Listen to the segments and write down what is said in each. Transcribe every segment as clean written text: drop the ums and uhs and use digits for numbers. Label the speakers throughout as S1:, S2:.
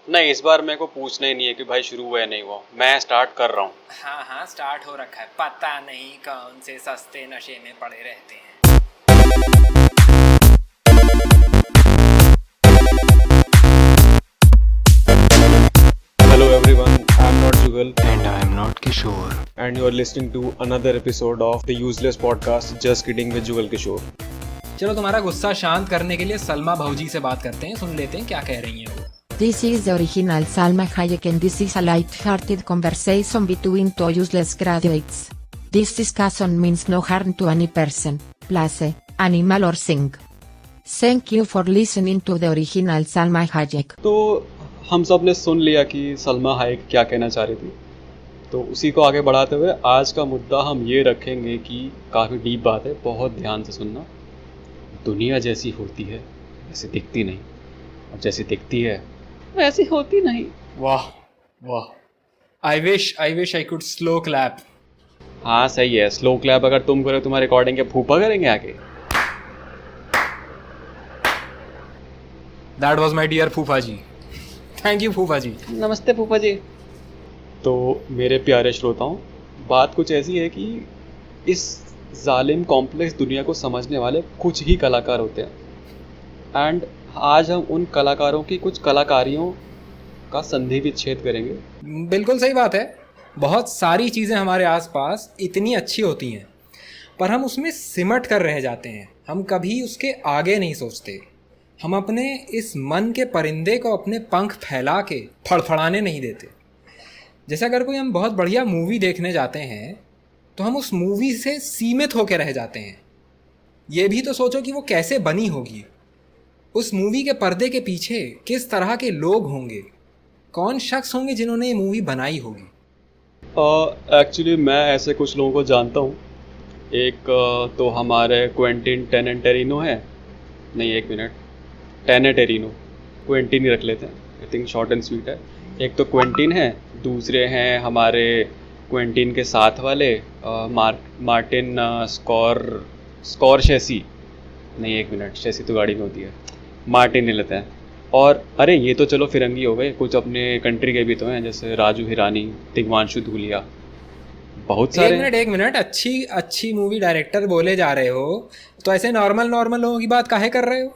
S1: नहीं, इस बार मेरे को पूछना ही नहीं है कि भाई शुरू हुआ है नहीं हुआ, मैं स्टार्ट कर रहा हूँ।
S2: हाँ हाँ स्टार्ट हो रखा है, पता नहीं कौन से सस्ते नशे में पड़े रहते हैं।
S1: Hello everyone, I am not Jugal
S2: And I am not Kishore.
S1: and you are listening to another episode of the useless podcast Just Kidding with Jugal Kishore.
S2: चलो तुम्हारा गुस्सा शांत करने के लिए सलमा भौजी से बात करते हैं, सुन लेते हैं क्या कह रही हैं वो।
S3: This is the original Salma Hayek and this is a light-hearted conversation between two useless graduates. This discussion means no harm to any person, place, animal or thing. Thank you for listening to the original Salma Hayek.
S1: तो हम सब ने सुन लिया कि Salma hike क्या कहना चाह रही थी, तो उसी को आगे बढ़ाते हुए आज का मुद्दा हम ये रखेंगे कि काफ़ी डीप बात है, बहुत ध्यान से सुनना। दुनिया जैसी होती है वैसे दिखती नहीं, और जैसी दिखती है वैसी होती नहीं।
S2: वाह वाह, I wish I could slow clap.
S1: हाँ सही है, स्लो क्लैप अगर तुम करो तुम्हारे रिकॉर्डिंग के फूफा करेंगे आगे।
S2: दैट वाज माय डियर फूफा जी, थैंक यू फूफा जी।
S1: नमस्ते फूफा जी। तो मेरे प्यारे श्रोताओं, बात कुछ ऐसी है कि इस जालिम कॉम्प्लेक्स दुनिया को समझने वाले कुछ ही कलाकार होते हैं, एंड आज हम उन कलाकारों की कुछ कलाकारियों का संधि विच्छेद करेंगे।
S2: बिल्कुल सही बात है, बहुत सारी चीज़ें हमारे आसपास इतनी अच्छी होती हैं पर हम उसमें सिमट कर रह जाते हैं, हम कभी उसके आगे नहीं सोचते। हम अपने इस मन के परिंदे को अपने पंख फैला के फड़फड़ाने नहीं देते। जैसे अगर कोई हम बहुत बढ़िया मूवी देखने जाते हैं तो हम उस मूवी से सीमित होकर रह जाते हैं। ये भी तो सोचो कि वो कैसे बनी होगी, उस मूवी के पर्दे के पीछे किस तरह के लोग होंगे, कौन शख्स होंगे जिन्होंने ये मूवी बनाई होगी।
S1: एक्चुअली मैं ऐसे कुछ लोगों को जानता हूँ। एक तो हमारे क्वेंटिन टेरेंटिनो है, नहीं एक मिनट, टेरेंटिनो, क्वेंटिन ही रख लेते हैं, I think short and sweet है। एक तो क्वेंटिन है, दूसरे हैं हमारे क्वेंटिन के साथ वाले मार्टिन स्कॉर्सेसी, नहीं एक मिनट, शेसी तो गाड़ी में होती है, मार्टिन ले लेते हैं। और अरे ये तो चलो फिरंगी हो गए, कुछ अपने कंट्री के भी तो हैं, जैसे राजू हिरानी, तिग्मांशु धूलिया, बहुत सारे।
S2: एक मिनट, अच्छी मूवी डायरेक्टर बोले जा रहे हो तो ऐसे नॉर्मल लोगों की बात काहे कर रहे हो।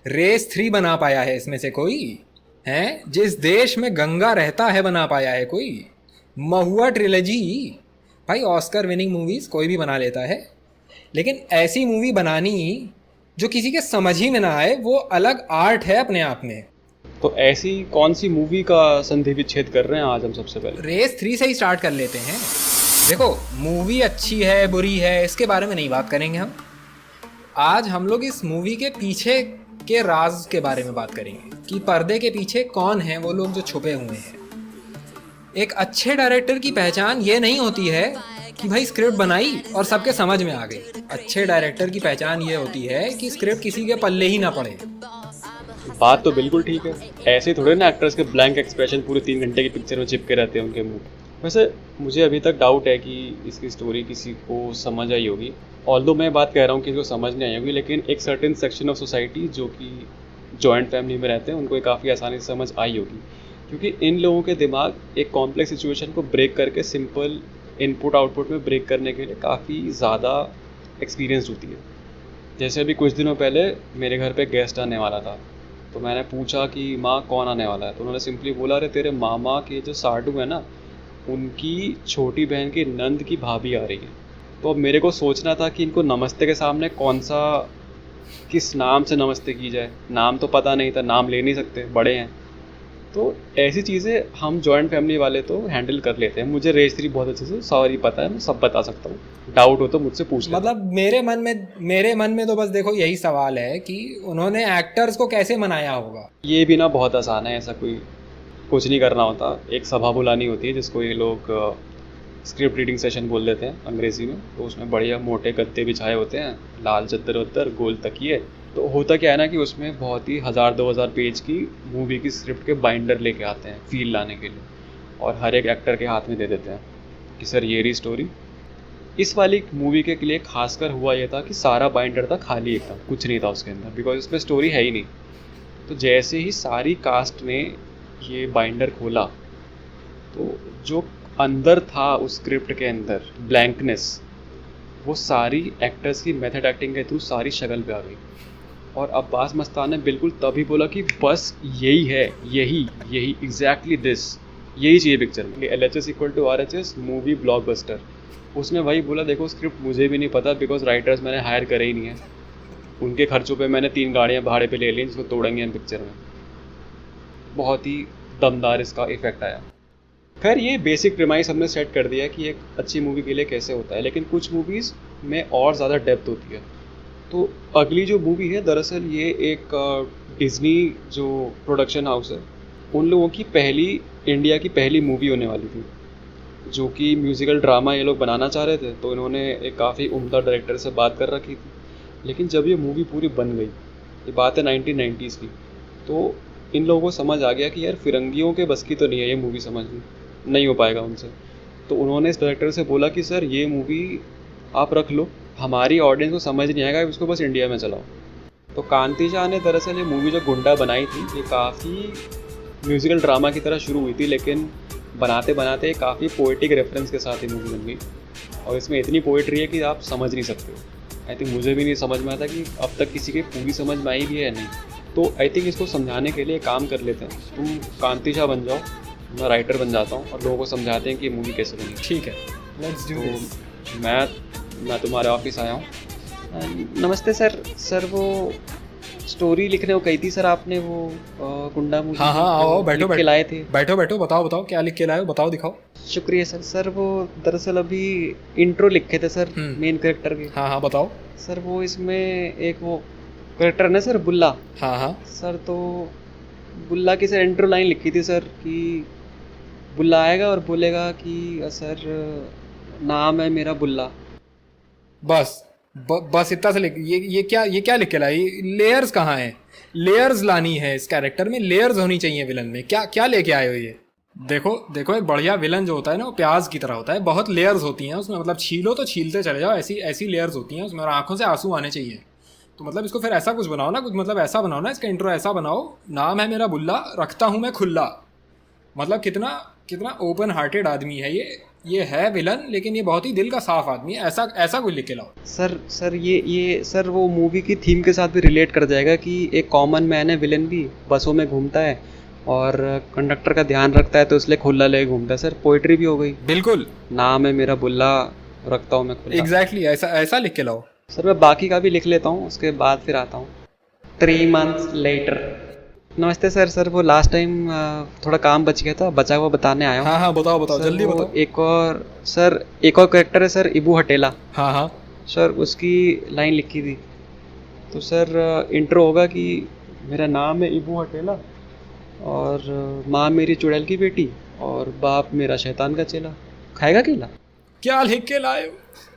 S2: रेस 3 बना पाया है इसमें से कोई है? जिस देश में गंगा रहता है बना पाया है कोई? महुआ ट्रिलॉजी, भाई ऑस्कर विनिंग मूवीज कोई भी बना लेता है, लेकिन ऐसी मूवी बनानी जो किसी के समझ ही में ना आए, वो अलग आर्ट है अपने आप में।
S1: तो ऐसी कौन सी मूवी का संधि विच्छेद कर रहे हैं आज हम? सबसे पहले
S2: रेस 3 से ही स्टार्ट कर लेते हैं। देखो, मूवी अच्छी है बुरी है इसके बारे में नहीं बात करेंगे हम आज। हम लोग इस मूवी के पीछे के राज के बारे में बात करेंगे कि पर्दे के पीछे कौन हैं वो लोग जो छुपे हुए हैं। एक अच्छे डायरेक्टर की पहचान ये नहीं होती है कि भाई स्क्रिप्ट बनाई और सबके समझ में आ गई। अच्छे डायरेक्टर की पहचान ये होती है कि स्क्रिप्ट किसी के पल्ले ही ना पड़े।
S1: बात तो बिल्कुल ठीक है, ऐसे थोड़े ना एक्टर्स के ब्लैंक एक्सप्रेशन पूरे 3 घंटे की पिक्चर में चिपके रहते हैं उनके मुंह। वैसे मुझे अभी तक डाउट है कि इसकी स्टोरी किसी को समझ आई होगी, ऑल्दो मैं बात कह रहा हूँ कि इसको समझ नहीं आई होगी, लेकिन एक सर्टेन सेक्शन ऑफ सोसाइटी जो कि जॉइंट फैमिली में रहते हैं उनको काफ़ी आसानी से समझ आई होगी, क्योंकि इन लोगों के दिमाग एक कॉम्प्लेक्स सिचुएशन को ब्रेक करके सिंपल इनपुट आउटपुट में ब्रेक करने के लिए काफ़ी ज़्यादा एक्सपीरियंस होती है। जैसे अभी कुछ दिनों पहले मेरे घर पे गेस्ट आने वाला था, तो मैंने पूछा कि माँ कौन आने वाला है, तो उन्होंने सिंपली बोला, अरे तेरे मामा के जो साडू है ना, उनकी छोटी बहन की नंद की भाभी आ रही है। तो अब मेरे को सोचना था कि इनको नमस्ते के सामने कौन सा, किस नाम से नमस्ते की जाए। नाम तो पता नहीं था, नाम ले नहीं सकते, बड़े हैं। तो ऐसी चीज़ें हम जॉइंट फैमिली वाले तो हैंडल कर लेते हैं। मुझे रेस 3 बहुत अच्छे से सॉरी पता है, मैं सब बता सकता हूँ, डाउट हो तो मुझसे पूछ लेना।
S2: मतलब मेरे मन में तो बस देखो यही सवाल है कि उन्होंने एक्टर्स को कैसे मनाया होगा।
S1: ये भी ना बहुत आसान है, ऐसा कोई कुछ नहीं करना होता। एक सभा बुलानी होती है जिसको ये लोग स्क्रिप्ट रीडिंग सेशन बोल देते हैं अंग्रेज़ी में। तो उसमें बढ़िया मोटे गद्दे बिछाए होते हैं, लाल चद्दर वद्दर, गोल तकिए। तो होता क्या है ना कि उसमें बहुत ही 1000-2000 पेज की मूवी की स्क्रिप्ट के बाइंडर लेके आते हैं फील लाने के लिए, और हर एक एक्टर के हाथ में दे देते हैं कि सर ये रही स्टोरी। इस वाली मूवी के लिए खासकर हुआ ये था कि सारा बाइंडर था खाली, एकदम कुछ नहीं था उसके अंदर, बिकॉज उसमें स्टोरी है ही नहीं। तो जैसे ही सारी कास्ट ने ये बाइंडर खोला तो जो अंदर था उस स्क्रिप्ट के अंदर ब्लैंकनेस, वो सारी एक्टर्स की मेथड एक्टिंग के थ्रू सारी शक्ल पे आ गई। और अब्बास मस्तान ने बिल्कुल तभी बोला कि बस यही है, यही यही एग्जैक्टली दिस, यही चाहिए पिक्चर में। LHS equal to RHS movie blockbuster. उसने वही बोला, देखो स्क्रिप्ट मुझे भी नहीं पता बिकॉज राइटर्स मैंने हायर करे ही नहीं है, उनके खर्चों पे मैंने 3 गाड़ियाँ भाड़े पे ले ली जिसको तोड़ेंगे हम पिक्चर में। बहुत ही दमदार इसका इफेक्ट आया। खैर ये बेसिक प्रीमाइस हमने सेट कर दिया कि एक अच्छी मूवी के लिए कैसे होता है, लेकिन कुछ मूवीज़ में और ज़्यादा डेप्थ होती है। तो अगली जो मूवी है दरअसल ये एक डिज्नी जो प्रोडक्शन हाउस है उन लोगों की इंडिया की पहली मूवी होने वाली थी, जो कि म्यूज़िकल ड्रामा ये लोग बनाना चाह रहे थे। तो इन्होंने एक काफ़ी उम्दा डायरेक्टर से बात कर रखी थी, लेकिन जब ये मूवी पूरी बन गई, ये बात है 1990s की, तो इन लोगों को समझ आ गया कि यार फिरंगियों के बस की तो नहीं है ये मूवी समझनी, नहीं हो पाएगा उनसे। तो उन्होंने इस डायरेक्टर से बोला कि सर ये मूवी आप रख लो, हमारी ऑडियंस को समझ नहीं आएगा, इसको बस इंडिया में चलाओ। तो कांति शाह ने दरअसल ये मूवी जो गुंडा बनाई थी, ये काफ़ी म्यूज़िकल ड्रामा की तरह शुरू हुई थी, लेकिन बनाते बनाते काफ़ी पोइटिक रेफरेंस के साथ ये मूवी बन गई। और इसमें इतनी पोइट्री है कि आप समझ नहीं सकते हो। आई थिंक मुझे भी नहीं समझ में आता कि अब तक किसी की पूरी समझ में आई भी है नहीं। तो आई थिंक इसको समझाने के लिए काम कर लेते हैं, तुम कांति शाह बन जाओ, मैं राइटर बन जाता हूँ और लोगों को समझाते हैं कि ये मूवी कैसे बनी।
S2: ठीक है, लेट्स डू दिस।
S1: तो मैं तुम्हारे ऑफिस आया हूँ। नमस्ते सर। सर वो स्टोरी लिखने को कही थी सर आपने, वो गुंडा मूवी।
S2: हाँ हाँ, आओ बैठो
S1: के लाए थे।
S2: बैठो बैठो, बताओ क्या लिख के लाए हो, बताओ दिखाओ।
S1: शुक्रिया सर। सर वो दरअसल अभी इंट्रो लिखे थे सर मेन कैरेक्टर के।
S2: हाँ बताओ।
S1: सर वो इसमें एक वो कैरेक्टर है सर, बुल्ला।
S2: हाँ
S1: सर तो बुल्ला की सर इंट्रो लाइन लिखी थी सर कि बुल्ला आएगा और बोलेगा कि सर नाम है मेरा बुल्ला।
S2: बस इतना से लिख। ये क्या लिख के लाई? लेयर्स कहाँ हैं? लेयर्स लानी है इस कैरेक्टर में, लेयर्स होनी चाहिए विलन में। क्या लेके आए हो ये? देखो एक बढ़िया विलन जो होता है ना, वो प्याज की तरह होता है, बहुत लेयर्स होती हैं उसमें, मतलब छीलो तो छीलते चले जाओ, ऐसी लेयर्स होती हैं उसमें, और आंखों से आंसू आने चाहिए। तो मतलब इसको फिर ऐसा कुछ बनाओ ना, कुछ मतलब ऐसा बनाओ ना, इसका इंट्रो ऐसा बनाओ, नाम है मेरा बुल्ला, रखता हूँ मैं खुल्ला। मतलब कितना ओपन हार्टेड आदमी है ये है विलन, लेकिन ये बहुत ही दिल का साफ आदमी है। ऐसा कुछ लिख के लाओ। सर ये सर वो मूवी की थीम के साथ भी रिलेट कर जाएगा कि एक कॉमन मैन है विलन भी, बसों में घूमता है और कंडक्टर का ध्यान रखता है, तो इसलिए खुल्ला लेके घूमता है। सर पोइट्री भी हो गई। बिल्कुल, नाम है मेरा बुल्ला, रखता हूँ मैं खुल्ला। एग्जैक्टली ऐसा लिख के लाओ। सर मैं बाकी का भी लिख लेता हूँ, उसके बाद फिर आता हूँ। 3 months later। नमस्ते सर। सर वो लास्ट टाइम थोड़ा काम बच गया था, बचा हुआ बताने आया हूँ। हाँ बताओ जल्दी बताओ। एक और कैरेक्टर है सर, इबू हटेला। हाँ सर उसकी लाइन लिखी थी। तो सर इंट्रो होगा कि मेरा नाम है इबू हटेला और माँ मेरी चुड़ैल की बेटी और बाप मेरा शैतान का चेला, खाएगा केला। क्या लिख के लाए हो?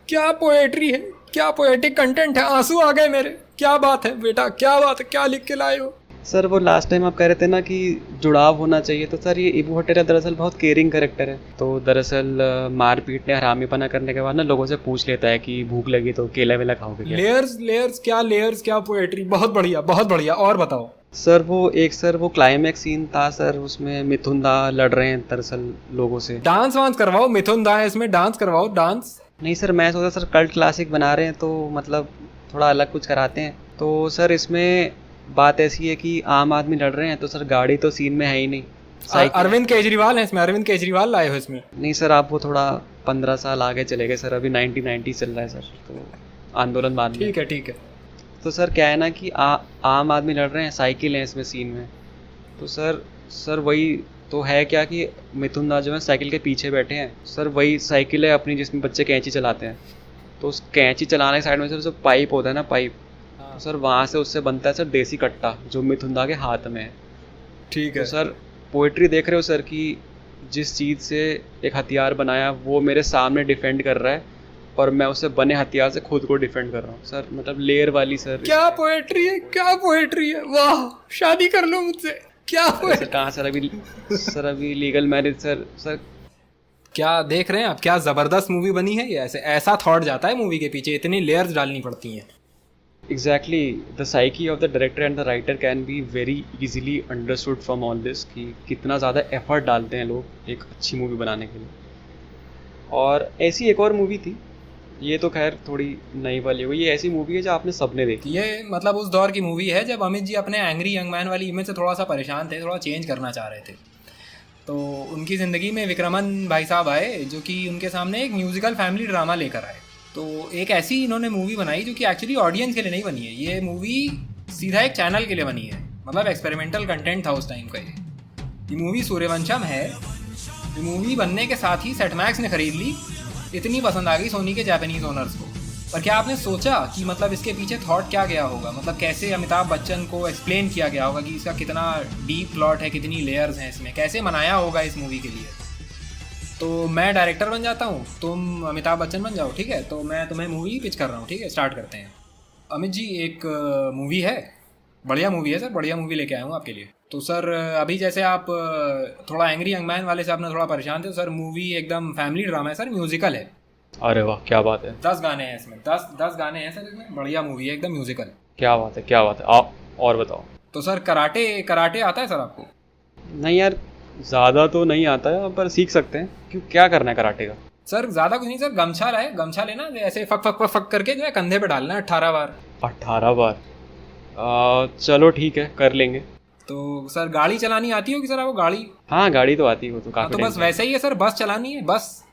S2: क्या पोएट्री है, क्या पोएटिक कंटेंट है, आंसू आ गए मेरे। क्या बात है बेटा, क्या बात है, क्या लिख के लाए हो? सर वो लास्ट टाइम आप कह रहे थे ना कि जुड़ाव होना चाहिए, तो सर ये इबू हटेला दरअसल बहुत केयरिंग कैरेक्टर है। तो दरअसल मार पीटने हरामीपना करने के बाद ना लोगों से पूछ लेता है कि भूख लगी तो केला वेला खाओगे क्या? लेयर्स क्या पोएट्री, बहुत बढ़िया। और बताओ। सर वो क्लाइमैक्स सीन था सर, उसमें मिथुन दा लड़ रहे हैं दरअसल लोगों से। डांस वांस करवाओ, मिथुन दा है इसमें, डांस करवाओ डांस। नहीं सर, मैं सोचा सर कल्ट क्लासिक बना रहे हैं तो मतलब थोड़ा अलग कुछ कराते हैं। तो सर इसमें बात ऐसी है कि आम आदमी लड़ रहे हैं, तो सर गाड़ी तो सीन में है ही नहीं। अरविंद केजरीवाल है इसमें, अरविंद केजरीवाल लाए हो इसमें। नहीं सर, आप वो थोड़ा 15 साल आगे चले गए सर, अभी 1990 चल रहा है सर, तो आंदोलन बाद में। ठीक है। तो सर क्या है ना कि आम आदमी लड़ रहे हैं, साइकिल है इसमें सीन में। तो सर वही तो है क्या कि मिथुन दा जो है साइकिल के पीछे बैठे हैं। सर वही साइकिल है अपनी जिसमें बच्चे कैंची चलाते हैं। तो उस कैंची चलाने के साइड में सर जो पाइप होता है ना, पाइप, तो सर वहाँ से उससे बनता है सर देसी कट्टा, जो मिथुन दा के हाथ में है। ठीक है। तो सर पोइट्री देख रहे हो सर कि जिस चीज़ से एक हथियार बनाया वो मेरे सामने डिफेंड कर रहा है और मैं उससे बने हथियार से खुद को डिफेंड कर रहा हूँ। सर मतलब लेयर वाली सर। क्या पोएट्री है, वाह, शादी कर लो मुझसे। क्या सर कहाँ सर अभी लीगल मैरिज सर। क्या देख रहे हैं आप, क्या ज़बरदस्त मूवी बनी है ये। ऐसा थॉट जाता है मूवी के पीछे, इतनी लेयर्स डालनी पड़ती हैं।
S1: Exactly the psyche of the director and the writer can be very easily understood from all this कि कितना ज़्यादा एफर्ट डालते हैं लोग एक अच्छी मूवी बनाने के लिए। और ऐसी एक और मूवी थी, ये तो खैर थोड़ी नई वाली हो गई, ये ऐसी मूवी है जो आपने सबने देखी।
S2: ये मतलब उस दौर की मूवी है जब अमित जी अपने एंग्री यंग मैन वाली इमेज से थोड़ा सा परेशान थे, थोड़ा चेंज करना चाह रहे थे। तो उनकी ज़िंदगी में विक्रमन भाई साहब आए जो कि उनके सामने एक म्यूज़िकल फैमिली ड्रामा लेकर आए। तो एक ऐसी इन्होंने मूवी बनाई जो कि एक्चुअली ऑडियंस के लिए नहीं बनी है, ये मूवी सीधा एक चैनल के लिए बनी है, मतलब एक्सपेरिमेंटल कंटेंट था उस टाइम का। ये मूवी सूर्यवंशम है। ये मूवी बनने के साथ ही सेटमैक्स ने खरीद ली, इतनी पसंद आ गई सोनी के जापानीज ओनर्स को। पर क्या आपने सोचा कि मतलब इसके पीछे थॉट क्या गया होगा, मतलब कैसे अमिताभ बच्चन को एक्सप्लेन किया गया होगा कि इसका कितना डीप प्लॉट है, कितनी लेयर्स हैं इसमें, कैसे बनाया होगा इस मूवी के लिए। तो मैं डायरेक्टर बन जाता हूँ, तुम अमिताभ बच्चन बन जाओ, ठीक है। तो मैं तुम्हें मूवी पिच कर रहा हूँ, ठीक है, स्टार्ट करते हैं। अमित जी एक मूवी है, बढ़िया मूवी है सर, बढ़िया मूवी लेके आया हूँ आपके लिए। तो सर अभी जैसे आप थोड़ा एंग्री यंग मैन वाले से आपने थोड़ा परेशान थे, तो सर मूवी एकदम फैमिली ड्रामा है सर, म्यूजिकल है।
S1: अरे वाह क्या बात है।
S2: 10 गाने हैं इसमें, 10 गाने हैं सर इसमें, बढ़िया मूवी है एकदम म्यूजिकल।
S1: क्या बात है, क्या बात है। आप और बताओ।
S2: तो सर कराटे आता है सर आपको?
S1: नहीं यार, ज़्यादा तो नहीं आता है, पर सीख सकते हैं। क्यों, क्या करना है कराटे का?
S2: सर ज़्यादा कुछ नहीं सर, गमछा लेना, ऐसे फक फक फक फक करके जो है कंधे पे डालना 18 बार।
S1: 18 बार? चलो ठीक है, कर लेंगे।
S2: तो सर गाड़ी चलानी आती होगी सर आपको? गाड़ी?
S1: हाँ गाड़ी तो आती है, वो तो
S2: हाँ,
S1: काफी
S2: तो बस वैसे ही है सर, बस चलानी है बस।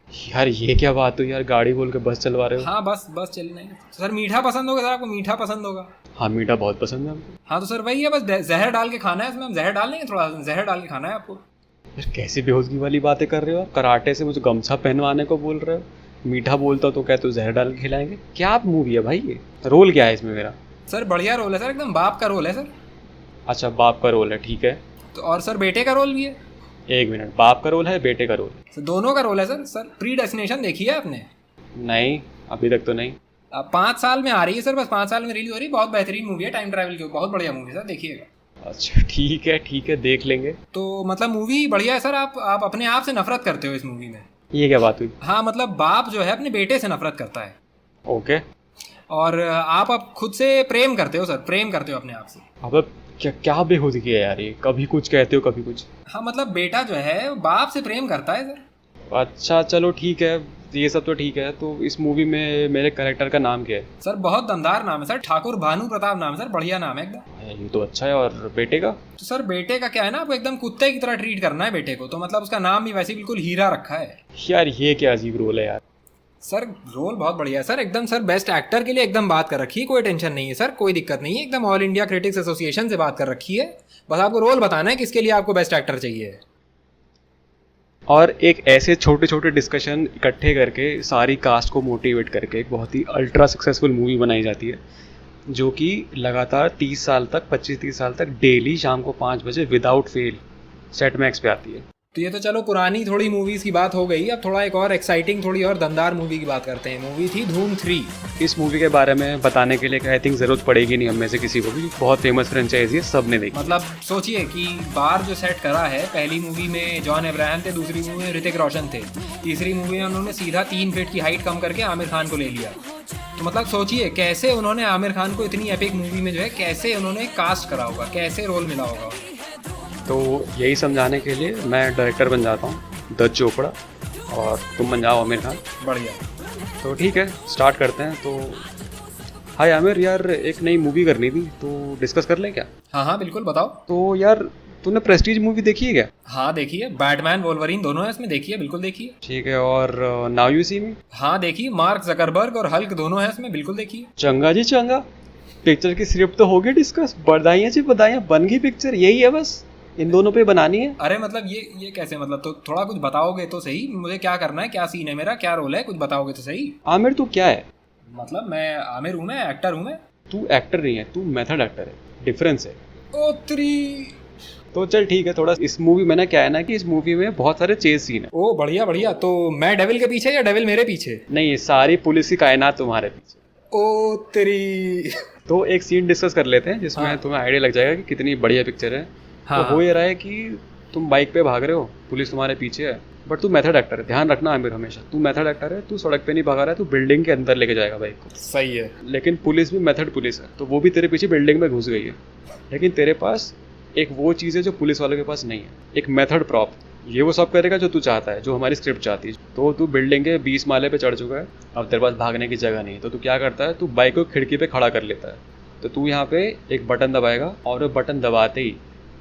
S1: यार ये क्या बात हुई यार, गाड़ी बोल के बस चलवा रहे हो?
S2: हाँ बस चलना है सर। मीठा पसंद होगा सर आपको? मीठा पसंद होगा?
S1: हाँ मीठा बहुत पसंद है हमको।
S2: हाँ तो सर वही है, बस जहर डाल के खाना है इसमें, हम जहर डाल लेंगे, थोड़ा जहर डाल के खाना है आपको।
S1: यार कैसी बेहोशगी वाली बातें कर रहे हो? कराटे से मुझे गमछा पहनवाने को बोल रहे हो, मीठा बोलता तो क्या तू जहर डाल के खिलाएंगे? क्या मूवी है भाई ये? रोल क्या है इसमें मेरा?
S2: सर बढ़िया रोल है सर, एकदम बाप का रोल है सर।
S1: अच्छा बाप का रोल है, ठीक है।
S2: तो और सर बेटे का रोल भी है।
S1: एक मिनट, बाप का रोल है बेटे का रोल?
S2: सर दोनों का रोल है सर। सर प्री डेस्टिनेशन देखी है आपने?
S1: नहीं अभी तक तो नहीं।
S2: 5 साल में आ रही है सर, बस 5 साल में रिलीज हो रही है, बहुत बेहतरीन मूवी है, टाइम ट्रैवल की बहुत बढ़िया मूवी है सर, देखिएगा।
S1: अच्छा ठीक है देख लेंगे।
S2: तो मतलब मूवी बढ़िया है सर। आप अपने आप से नफरत करते हो इस मूवी में।
S1: ये क्या बात हुई?
S2: हाँ मतलब बाप जो है अपने बेटे से नफरत करता है,
S1: ओके।
S2: और आप खुद से प्रेम करते हो सर, प्रेम करते हो अपने आप से।
S1: अब क्या बेहोदगी है यार ये, कभी कुछ कहते हो कभी कुछ।
S2: हाँ मतलब बेटा जो है बाप से प्रेम करता है सर।
S1: अच्छा चलो ठीक है, ये सब तो ठीक है। तो इस मूवी में मेरे कैरेक्टर का नाम क्या है?
S2: सर बहुत दमदार नाम है सर, ठाकुर भानु प्रताप नाम है सर, बढ़िया नाम है एकदम।
S1: ये तो अच्छा है। और बेटे का?
S2: तो सर बेटे का क्या है ना, आपको एकदम कुत्ते की तरह ट्रीट करना है बेटे को, तो मतलब उसका नाम भी वैसे बिल्कुल हीरा रखा है।
S1: यार ये क्या अजीब रोल है यार।
S2: सर रोल बहुत बढ़िया है सर, एकदम सर बेस्ट एक्टर के लिए एकदम बात कर रखी है, कोई टेंशन नहीं है सर, कोई दिक्कत नहीं है, एकदम ऑल इंडिया क्रिटिक्स एसोसिएशन से बात कर रखी है। बस आपको रोल बताना है किसके लिए आपको बेस्ट एक्टर चाहिए।
S1: और एक ऐसे छोटे छोटे डिस्कशन इकट्ठे करके सारी कास्ट को मोटिवेट करके एक बहुत ही अल्ट्रा सक्सेसफुल मूवी बनाई जाती है, जो कि लगातार 30 साल तक 25-30 साल तक डेली शाम को 5 बजे विदाउट फेल सेट मैक्स पे आती है।
S2: तो ये तो चलो पुरानी थोड़ी मूवीज़ की बात हो गई, अब थोड़ा एक और एक्साइटिंग थोड़ी और दमदार मूवी की बात करते हैं। मूवी थी धूम 3।
S1: इस मूवी के बारे में बताने के लिए आई थिंक ज़रूरत पड़ेगी नहीं हम में से किसी को भी, बहुत फेमस फ्रेंचाइजी है, सब ने देखी।
S2: मतलब सोचिए कि बार जो सेट करा है, पहली मूवी में जॉन अब्राहम थे, दूसरी मूवी में ऋतिक रोशन थे, तीसरी मूवी में उन्होंने सीधा 3 फीट की हाइट कम करके आमिर खान को ले लिया। तो मतलब सोचिए कैसे उन्होंने आमिर खान को इतनी एपिक मूवी में जो है कैसे उन्होंने कास्ट करा होगा, कैसे रोल मिला होगा।
S1: तो यही समझाने के लिए मैं डायरेक्टर बन जाता हूँ, दत्त चोपड़ा, और तुम बन जाओ आमिर खान।
S2: बढ़िया।
S1: तो ठीक है स्टार्ट करते हैं। तो हाय आमिर, यार एक नई मूवी करनी थी, तो डिस्कस कर लें क्या?
S2: हाँ बिल्कुल बताओ।
S1: तो यार तूने प्रेस्टीज मूवी देखी है क्या?
S2: हाँ देखिए, बैटमैन वोल्वरीन दोनों है इसमें, देखिए बिल्कुल देखिए।
S1: ठीक है। और नाउ यू सी मी?
S2: हाँ देखिए, मार्क जकरबर्ग और हल्क दोनों है इसमें, बिल्कुल देखिए।
S1: चंगा जी चंगा, पिक्चर की स्क्रिप्ट तो होगी डिस्कस, बधाइयाँ जी बधाइयाँ, बन गई पिक्चर, यही है बस, इन दोनों पे बनानी है।
S2: अरे मतलब ये कैसे, मतलब तो थोड़ा कुछ बताओगे तो सही, मुझे क्या करना है, क्या सीन है मेरा, क्या रोल है, कुछ बताओगे तो सही।
S1: आमिर तू क्या है?
S2: मतलब मैं आमिर हूँ, मैं एक्टर हूँ मैं।
S1: तू एक्टर नहीं है, तू मेथड एक्टर है, डिफरेंस है।
S2: ओ तेरी।
S1: तो चल ठीक है, थोड़ा इस मूवी में ना क्या है ना कि इस मूवी में बहुत सारे चेज सीन है।
S2: ओ बढ़िया बढ़िया, तो मैं डेविल के पीछे या डेविल मेरे पीछे?
S1: नहीं, ये सारी पुलिस की कायनात तुम्हारे पीछे।
S2: ओ तेरी।
S1: तो एक सीन डिस्कस कर लेते हैं जिसमें
S2: हाँ।
S1: तुम्हें आइडिया लग जाएगा कि कितनी बढ़िया पिक्चर है।
S2: हाँ,
S1: तो हो ये रहा है कि तुम बाइक पे भाग रहे हो, पुलिस तुम्हारे पीछे है, बट तू मेथड एक्टर है। ध्यान रखना आमिर, हमेशा तू मेथड एक्टर है, तू सड़क पे नहीं भगा रहा है, तू बिल्डिंग के अंदर लेके जाएगा बाइक को।
S2: सही है।
S1: लेकिन पुलिस भी मेथड पुलिस है, तो वो भी तेरे पीछे बिल्डिंग में घुस गई है, लेकिन तेरे पास एक वो चीज़ है जो पुलिस वालों के पास नहीं है, एक मेथड प्रॉप। ये वो सब करेगा जो तू चाहता है, जो हमारी स्क्रिप्ट चाहती है। तो तू बिल्डिंग के 20 माले पे चढ़ चुका है, अब तेरे पास भागने की जगह नहीं है, तो तू क्या करता है, तू बाइक को खिड़की पे खड़ा कर लेता है। तो तू यहाँ पे एक बटन दबाएगा और वो बटन दबाते ही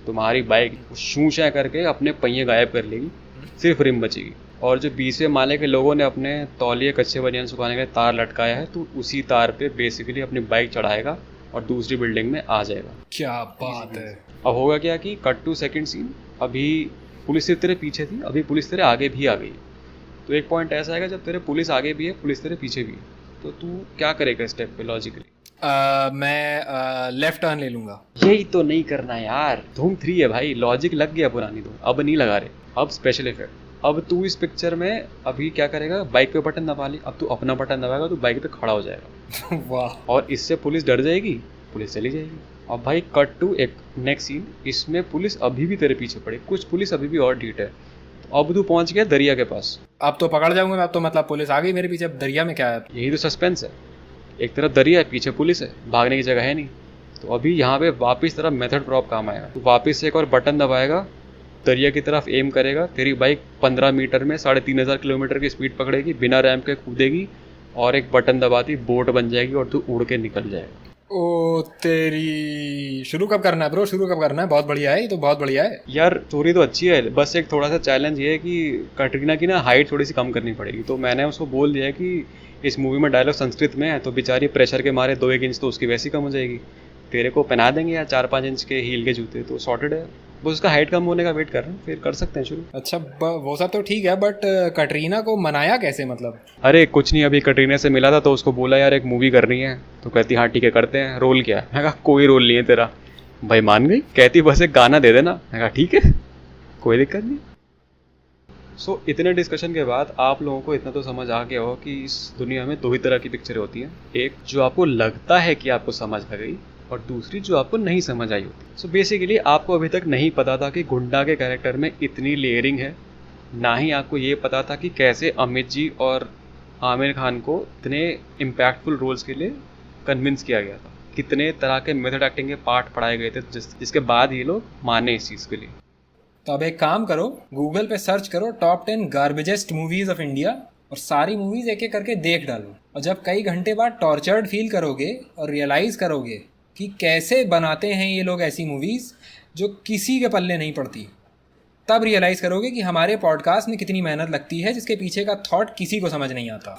S1: तुम्हारी बाइक शू शै करके अपने पहिए गायब कर लेगी, सिर्फ रिम बचेगी। और जो 20वें माले के लोगों ने अपने तौलिए कच्चे बनियान सुखाने के लिए तार लटकाया है, तो उसी तार पे बेसिकली अपनी बाइक चढ़ाएगा और दूसरी बिल्डिंग में आ जाएगा।
S2: क्या बात है।
S1: अब होगा क्या कि कट टू सेकंड सीन, अभी पुलिस सिर्फ तेरे पीछे थी, अभी पुलिस तेरे आगे भी आ गई। तो एक पॉइंट ऐसा आएगा जब तेरे पुलिस आगे भी है, पुलिस तेरे पीछे भी है, तो तू क्या करेगा स्टेप पे लॉजिकली?
S2: मैं लेफ्ट टर्न ले लूँगा।
S1: यही तो नहीं करना यार, धूम 3 है भाई, लॉजिक लग गया पुरानी धूम, अब नहीं लगा रहे, अब स्पेशल इफेक्ट। अब तू इस पिक्चर में अभी क्या करेगा, बाइक पे बटन दबा ली, अब तू अपना बटन दबाएगा तो बाइक पे खड़ा हो जाएगा।
S2: वाह।
S1: और इससे पुलिस डर जाएगी, पुलिस चली जाएगी। अब भाई कट टू एक नेक्स्ट सीन, इसमें पुलिस अभी भी तेरे पीछे पड़ी, कुछ पुलिस अभी भी और ढीठ है। तो अब तू पहुंच गया दरिया के पास,
S2: अब तो पकड़ जाऊंगा मैं, अब तो मतलब पुलिस आ गई मेरे पीछे, अब दरिया में क्या है?
S1: यही तो सस्पेंस है। एक तरफ दरिया है, पीछे पुलिस है, भागने की जगह है नहीं। तो अभी यहाँ पे वापस तरफ मेथड प्रॉप काम आएगा। तो वापस से एक और बटन दबाएगा, दरिया की तरफ एम करेगा, तेरी बाइक 15 मीटर में 3500 किलोमीटर की स्पीड पकड़ेगी, बिना रैंप के कूदेगी और एक बटन दबाती बोट बन जाएगी और तू उड़ के निकल जाएगा।
S2: ओ तेरी, शुरू कब करना है ब्रो, शुरू कब करना है? बहुत बढ़िया है ये तो, बहुत बढ़िया है
S1: यार। स्टोरी तो अच्छी है, बस एक थोड़ा सा चैलेंज ये है कि कटरीना की ना हाइट थोड़ी सी कम करनी पड़ेगी। तो मैंने उसको बोल दिया कि इस मूवी में डायलॉग संस्कृत में है, तो बेचारी प्रेशर के मारे 2-1 इंच तो उसकी वैसी कम हो जाएगी। तेरे को पहना देंगे यार 4-5 इंच के हील के जूते, तो सॉर्टेड है। बस उसका हाइट कम होने का वेट कर रहे हैं, फिर कर सकते हैं शुरू।
S2: अच्छा वो सब तो ठीक है, बट कटरीना को मनाया कैसे मतलब?
S1: अरे कुछ नहीं, अभी कटरीना से मिला था तो उसको बोला यार एक मूवी करनी है, तो कहती हाँ ठीक है करते हैं। रोल क्या है? मैं कहा कोई रोल नहीं है तेरा। भाई मान गई, कहती बस एक गाना दे देना। मैं कहा ठीक है, कोई दिक्कत नहीं। सो इतने डिस्कशन के बाद आप लोगों को इतना तो समझ आ गया हो कि इस दुनिया में 2 ही तरह की पिक्चरें होती हैं, एक जो आपको लगता है कि आपको समझ आ गई और दूसरी जो आपको नहीं समझ आई होती। सो बेसिकली आपको अभी तक नहीं पता था कि गुंडा के कैरेक्टर में इतनी लेयरिंग है, ना ही आपको ये पता था कि कैसे अमित जी और आमिर खान को इतने इम्पैक्टफुल रोल्स के लिए कन्विंस किया गया था, कितने तरह के मेथड एक्टिंग के पार्ट पढ़ाए गए थे जिसके बाद ये लोग माने इस चीज़ के लिए।
S2: तो अब एक काम करो, गूगल पे सर्च करो टॉप 10 गार्बेजेस्ट मूवीज ऑफ इंडिया और सारी मूवीज एक एक करके देख डालो। और जब कई घंटे बाद टॉर्चर्ड फील करोगे और रियलाइज़ करोगे कि कैसे बनाते हैं ये लोग ऐसी मूवीज़ जो किसी के पल्ले नहीं पड़ती, तब रियलाइज़ करोगे कि हमारे पॉडकास्ट में कितनी मेहनत लगती है जिसके पीछे का थॉट किसी को समझ नहीं आता।